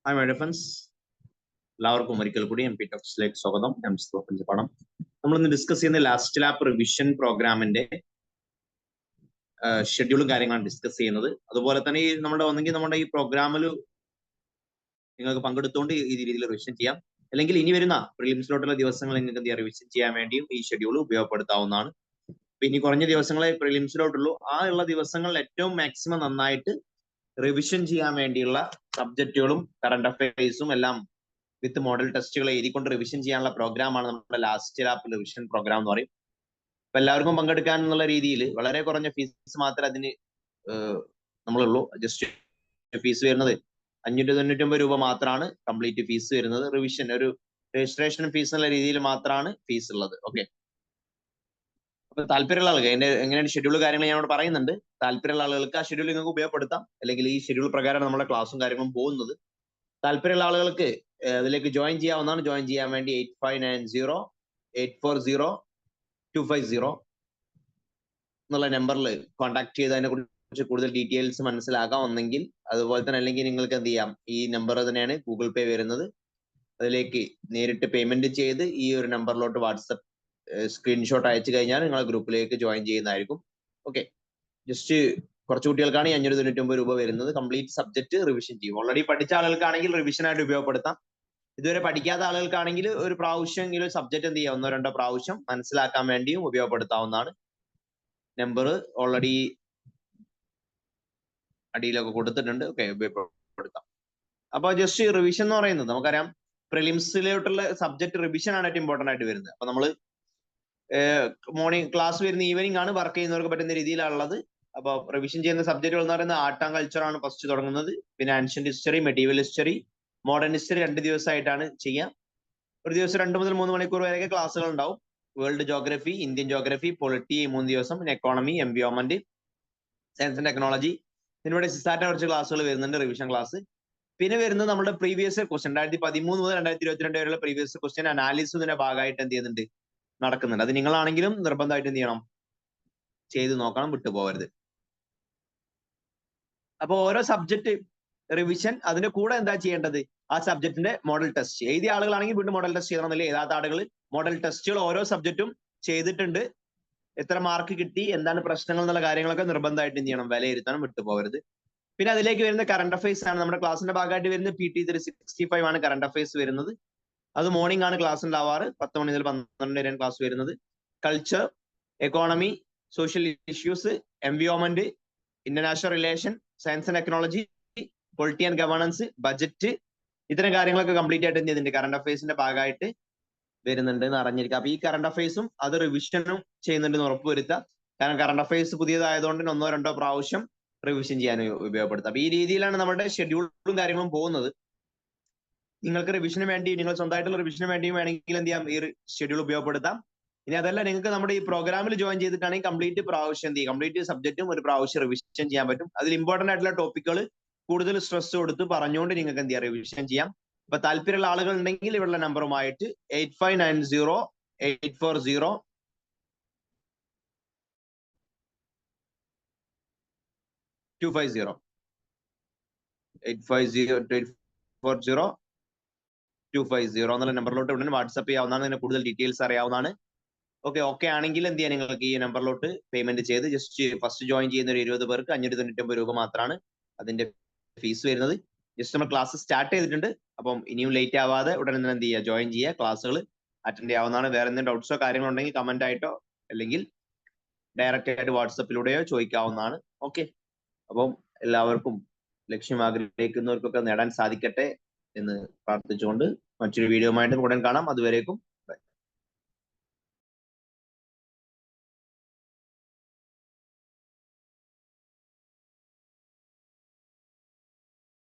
Hi, my friends. എല്ലാവർക്കും ഒരിക്കൽ കൂടി MP ടോക്സിലേക്ക് സ്വാഗതം. നമ്മൾ ഡിസ്കസ് ചെയ്യുന്ന ലാസ്റ്റ് ലാപ്പ് റിവിഷൻ പ്രോഗ്രാമിന്റെ ഷെഡ്യൂളും കാര്യങ്ങളാണ് ഡിസ്കസ് ചെയ്യുന്നത്. അതുപോലെ തന്നെ നമ്മുടെ ഈ പ്രോഗ്രാമിൽ നിങ്ങൾക്ക് പങ്കെടുത്തുകൊണ്ട് ഈ രീതിയിൽ റിവിഷൻ ചെയ്യാം. അല്ലെങ്കിൽ ഇനി വരുന്ന പ്രിലിംസിലോട്ടുള്ള ദിവസങ്ങൾ നിങ്ങൾക്ക് റിവിഷൻ ചെയ്യാൻ വേണ്ടിയും ഈ ഷെഡ്യൂൾ ഉപയോഗപ്പെടുത്താവുന്നതാണ്. ഇനി കുറഞ്ഞ ദിവസങ്ങളെ പ്രിലിംസിലോട്ടുള്ളൂ. ആ ഉള്ള ദിവസങ്ങളിൽ ഏറ്റവും മാക്സിമം നന്നായിട്ട് റിവിഷൻ ചെയ്യാൻ വേണ്ടിയുള്ള സബ്ജക്റ്റുകളും കറണ്ട് അഫയേഴ്സും എല്ലാം വിത്ത് മോഡൽ ടെസ്റ്റുകൾ എഴുതിക്കൊണ്ട് റിവിഷൻ ചെയ്യാനുള്ള പ്രോഗ്രാമാണ് നമ്മുടെ ലാസ്റ്റ് ലാപ്പ് റിവിഷൻ പ്രോഗ്രാം എന്ന് പറയും. അപ്പൊ എല്ലാവർക്കും പങ്കെടുക്കാൻ എന്നുള്ള രീതിയിൽ വളരെ കുറഞ്ഞ ഫീസ് മാത്രമേ അതിന് നമ്മളുള്ളൂ. ജസ്റ്റ് ഫീസ് വരുന്നത് 599 രൂപ മാത്രമാണ് കംപ്ലീറ്റ് ഫീസ് വരുന്നത്. റിവിഷൻ ഒരു രജിസ്ട്രേഷൻ ഫീസ് എന്നുള്ള രീതിയിൽ മാത്രമാണ് ഫീസ് ഉള്ളത്. ഓക്കെ, അപ്പൊ താല്പര്യമുള്ള ആളുകൾ എങ്ങനെയാണ് ഷെഡ്യൂൾ കാര്യങ്ങൾ ഞാനോട് പറയുന്നുണ്ട്. താല്പര്യമുള്ള ആളുകൾക്ക് ആ ഷെഡ്യൂൾ നിങ്ങൾക്ക് ഉപയോഗപ്പെടുത്താം. അല്ലെങ്കിൽ ഈ ഷെഡ്യൂൾ പ്രകാരം നമ്മുടെ ക്ലാസ്സും കാര്യങ്ങളും പോകുന്നത്. താല്പര്യമുള്ള ആളുകൾക്ക് അതിലേക്ക് ജോയിൻ ചെയ്യാവുന്നതാണ്. ജോയിൻ ചെയ്യാൻ വേണ്ടി 8590840250 എന്നുള്ള നമ്പറിൽ കോൺടാക്ട് ചെയ്ത് അതിനെ കുറിച്ച് കൂടുതൽ ഡീറ്റെയിൽസ് മനസ്സിലാക്കാമെന്നെങ്കിൽ, അതുപോലെ തന്നെ അല്ലെങ്കിൽ നിങ്ങൾക്ക് എന്ത് ചെയ്യാം, ഈ നമ്പർ തന്നെയാണ് ഗൂഗിൾ പേ വരുന്നത്. അതിലേക്ക് നേരിട്ട് പേയ്മെന്റ് ചെയ്ത് ഈ ഒരു നമ്പറിലോട്ട് വാട്സപ്പ് സ്ക്രീൻഷോട്ട് അയച്ചു കഴിഞ്ഞാൽ നിങ്ങൾ ഗ്രൂപ്പിലേക്ക് ജോയിൻ ചെയ്യുന്നതായിരിക്കും. ഓക്കെ, ജസ്റ്റ് കുറച്ച് കുട്ടികൾക്കാണ് 599 രൂപ വരുന്നത്. കംപ്ലീറ്റ് സബ്ജക്ട് റിവിഷൻ ചെയ്യും. ഓൾറെഡി പഠിച്ച ആളുകൾക്കാണെങ്കിൽ റിവിഷനായിട്ട് ഉപയോഗപ്പെടുത്താം. ഇതുവരെ പഠിക്കാത്ത ആളുകൾക്കാണെങ്കിൽ ഒരു പ്രാവശ്യമെങ്കിലും സബ്ജക്ട് എന്ത് ചെയ്യാം, 1-2 പ്രാവശ്യം മനസ്സിലാക്കാൻ വേണ്ടിയും ഉപയോഗപ്പെടുത്താവുന്നതാണ്. നമ്പർ ഓൾറെഡി അടിയിലൊക്കെ കൊടുത്തിട്ടുണ്ട്. ഓക്കെ, ഉപയോഗപ്പെടുത്താം. അപ്പൊ ജസ്റ്റ് റിവിഷൻ എന്ന് പറയുന്നത് നമുക്കറിയാം, പ്രിലിംസിലോട്ടുള്ള സബ്ജക്ട് റിവിഷൻ ആണ് ഏറ്റവും ഇമ്പോർട്ടന്റ് ആയിട്ട് വരുന്നത്. അപ്പൊ നമ്മൾ മോർണിംഗ് ക്ലാസ് വരുന്ന ഈവനിങ് ആണ് വർക്ക് ചെയ്യുന്നവർക്ക് പറ്റുന്ന രീതിയിലുള്ളത്. അപ്പൊ റിവിഷൻ ചെയ്യുന്ന സബ്ജക്റ്റുകൾ എന്ന് പറയുന്നത് ആർട്ട് ആൻഡ് കൾച്ചർ ആണ് ഫസ്റ്റ് തുടങ്ങുന്നത്. പിന്നെ ancient history, medieval history, modern history 2 ദിവസമായിട്ടാണ് ചെയ്യാം. ഒരു ദിവസം 2 മുതൽ 3 മണിക്കൂർ വരെയൊക്കെ ക്ലാസ്സുകൾ ഉണ്ടാവും. World geography, Indian geography, polity 3 ദിവസം, പിന്നെ economy, environment, science and technology, പിന്നെ സിസാറ്റിനെ കുറിച്ച് ക്ലാസ്സുകൾ വരുന്നുണ്ട്, റിവിഷൻ ക്ലാസ്. പിന്നെ വരുന്നത് നമ്മുടെ പ്രീവിയസ് ക്വസ്റ്റ്യൻ 2013 മുതൽ 2022 വരെയുള്ള പ്രീവിയസ് ക്വസ്റ്റ്യൻ അനാലിസിസ് ഇതിന്റെ ഭാഗമായിട്ട് എന്ത് ചെയ്യുന്നുണ്ട്, നടക്കുന്നുണ്ട്. അത് നിങ്ങളാണെങ്കിലും നിർബന്ധമായിട്ട് എന്ത് ചെയ്യണം, ചെയ്ത് നോക്കണം, വിട്ടുപോകരുത്. അപ്പൊ ഓരോ സബ്ജക്ട് റിവിഷൻ, അതിന്റെ കൂടെ എന്താ ചെയ്യേണ്ടത്, ആ സബ്ജക്റ്റിന്റെ മോഡൽ ടെസ്റ്റ്. എഴുതിയ ആളുകളാണെങ്കിൽ വീണ്ടും മോഡൽ ടെസ്റ്റ് ചെയ്യണമെന്നില്ല. എഴുതാത്ത ആളുകൾ മോഡൽ ടെസ്റ്റുകൾ ഓരോ സബ്ജക്റ്റും ചെയ്തിട്ടുണ്ട്. എത്ര മാർക്ക് കിട്ടി, എന്താണ് പ്രശ്നങ്ങൾ എന്നുള്ള കാര്യങ്ങളൊക്കെ നിർബന്ധമായിട്ട് എന്ത് ചെയ്യണം, വിലയിരുത്തണം, വിട്ടുപോകരുത്. പിന്നെ അതിലേക്ക് വരുന്ന കറണ്ട് അഫയേഴ്സ് ആണ്. നമ്മുടെ ക്ലാസിന്റെ ഭാഗമായിട്ട് വരുന്ന PT 365 ആണ് കറണ്ട് അഫയേഴ്സ് വരുന്നത്. അത് മോർണിംഗ് ആണ് ക്ലാസ് ഉണ്ടാവാറ്. 10 മണി മുതൽ 12 വരെയാണ് ക്ലാസ് വരുന്നത്. Culture, economy, social issues, environment, international relation, science and technology, polity and governance, budget, ഇത്തരം കാര്യങ്ങളൊക്കെ കംപ്ലീറ്റ് ആയിട്ട് എന്ത് ചെയ്യുന്നുണ്ട്, കറണ്ട് അഫയേഴ്സിന്റെ ഭാഗമായിട്ട് വരുന്നുണ്ട് എന്ന് അറിഞ്ഞിരിക്കുക. അപ്പൊ ഈ കറണ്ട് അഫയേഴ്സും അത് റിവിഷനും ചെയ്യുന്നുണ്ടെന്ന് ഉറപ്പുവരുത്തുക. കാരണം കറണ്ട് അഫയേഴ്സ് പുതിയതായതുകൊണ്ട് 1-2 പ്രാവശ്യം റിവിഷൻ ചെയ്യാൻ ഉപയോഗപ്പെടുത്താം. അപ്പൊ ഈ രീതിയിലാണ് നമ്മുടെ ഷെഡ്യൂളും കാര്യങ്ങളും പോകുന്നത്. നിങ്ങൾക്ക് റിവിഷന് വേണ്ടി, നിങ്ങൾ സ്വന്തമായിട്ടുള്ള റിവിഷന് വേണ്ടിയും വേണമെങ്കിൽ എന്ത് ചെയ്യാം, ഈ ഷെഡ്യൂൾ ഉപയോഗപ്പെടുത്താം. ഇനി അതല്ല, നിങ്ങൾക്ക് നമ്മുടെ ഈ പ്രോഗ്രാമിൽ ജോയിൻ ചെയ്തിട്ടാണെങ്കിൽ കംപ്ലീറ്റ് പ്രാവശ്യം എന്ത് ചെയ്യും, കംപ്ലീറ്റ് സബ്ജക്റ്റും ഒരു പ്രാവശ്യം റിവിഷൻ ചെയ്യാൻ പറ്റും. അതിൽ ഇമ്പോർട്ടന്റ് ആയിട്ടുള്ള ടോപ്പിക്കുകൾ കൂടുതൽ സ്ട്രെസ് കൊടുത്ത് പറഞ്ഞുകൊണ്ട് നിങ്ങൾക്ക് എന്ത് ചെയ്യാം, റിവിഷൻ ചെയ്യാം. അപ്പൊ താല്പര്യമുള്ള ആളുകൾ ഉണ്ടെങ്കിൽ ഇവരുടെ നമ്പറുമായിട്ട് 8590840250 850250 എന്നുള്ള നമ്പറിലോട്ട് ഉടനെ വാട്സ്ആപ്പ് ചെയ്യാവുന്നതാണ്. ഇതിന് കൂടുതൽ ഡീറ്റെയിൽസ് അറിയാവുന്നതാണ്. ഓക്കെ ആണെങ്കിൽ എന്ത് ചെയ്യാം, നിങ്ങൾക്ക് ഈ നമ്പറിലോട്ട് പേയ്മെന്റ് ചെയ്ത് ജസ്റ്റ് ഫസ്റ്റ് ജോയിൻ ചെയ്യുന്ന ഒരു 20 പേർക്ക് 599 രൂപ മാത്രമാണ് അതിന്റെ ഫീസ് വരുന്നത്. ജസ്റ്റ് നമ്മൾ ക്ലാസ് സ്റ്റാർട്ട് ചെയ്തിട്ടുണ്ട്. അപ്പം ഇനിയും ലേറ്റ് ആവാതെ ഉടനെ തന്നെ എന്ത് ചെയ്യുക, ജോയിൻ ചെയ്യുക, ക്ലാസ്സുകൾ അറ്റൻഡ് ചെയ്യാവുന്നതാണ്. വേറെ എന്തെങ്കിലും ഡൗട്ട്സോ കാര്യങ്ങളോ ഉണ്ടെങ്കിൽ കമന്റ് ആയിട്ടോ അല്ലെങ്കിൽ ഡയറക്റ്റ് ആയിട്ട് വാട്സപ്പിലൂടെയോ ചോദിക്കാവുന്നതാണ്. ഓക്കെ, അപ്പം എല്ലാവർക്കും ലക്ഷ്യം ആഗ്രഹിക്കുന്നവർക്കൊക്കെ നേടാൻ സാധിക്കട്ടെ എന്ന് പ്രാർത്ഥിച്ചുകൊണ്ട് മറ്റൊരു വീഡിയോയുമായിട്ട് ഉടൻ കാണാം. അതുവരേക്കും